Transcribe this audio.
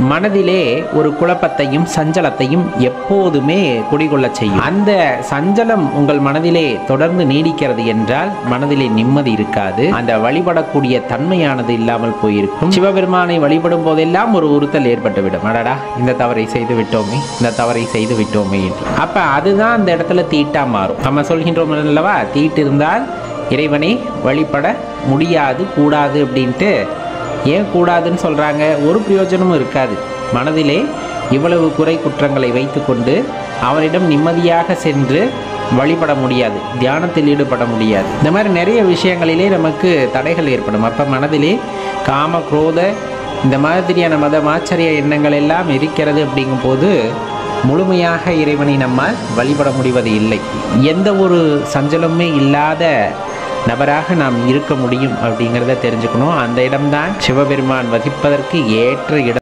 மனதிலே ஒரு குழப்பத்தையும் சஞ்சலத்தையும் எப்போதுமே குடிகொள்ள செய்யும். அந்த சஞ்சலம் உங்கள் மனதிலே தொடர்ந்து நீடிக்கிறது என்றால் மனதிலே நிம்மதி இருக்காது. அந்த வழிபடக்கூடிய தன்மையானது இல்லாமல் போயிருக்கும். சிவபெருமானை வழிபடும் போதெல்லாம் ஒரு உறுத்தல் ஏற்பட்டுவிடும். அடடா, இந்த தவறை செய்து விட்டோமே, இந்த தவறை செய்து விட்டோமே என்று. அப்ப அதுதான் அந்த இடத்துல தீட்டா மாறும். நம்ம சொல்கின்றோம் அல்லவா, தீட்டு இருந்தால் இறைவனை வழிபட முடியாது, கூடாது அப்படின்ட்டு. ஏன் கூடாதுன்னு சொல்றாங்க? ஒரு பிரயோஜனமும் இருக்காது. மனதிலே இவ்வளவு குறை குற்றங்களை வைத்துக்கொண்டு அவரிடம் நிம்மதியாக சென்று வழிபட முடியாது, தியானத்தில் ஈடுபட முடியாது. இந்த மாதிரி நிறைய விஷயங்களிலே நமக்கு தடைகள் ஏற்படும். அப்போ மனதிலே காம குரோத இந்த மாதிரியான மதமாச்சரிய எண்ணங்கள் எல்லாம் இருக்கிறது. அப்படிங்கும் போது முழுமையாக இறைவனை நம்மால் வழிபட முடிவது இல்லை. எந்த ஒரு சஞ்சலமுமே இல்லாத நபராக நாம் இருக்க முடியும் அப்படிங்கிறத தெரிஞ்சுக்கணும். அந்த இடம்தான் சிவபெருமான் வசிப்பதற்கு ஏற்ற இடம்.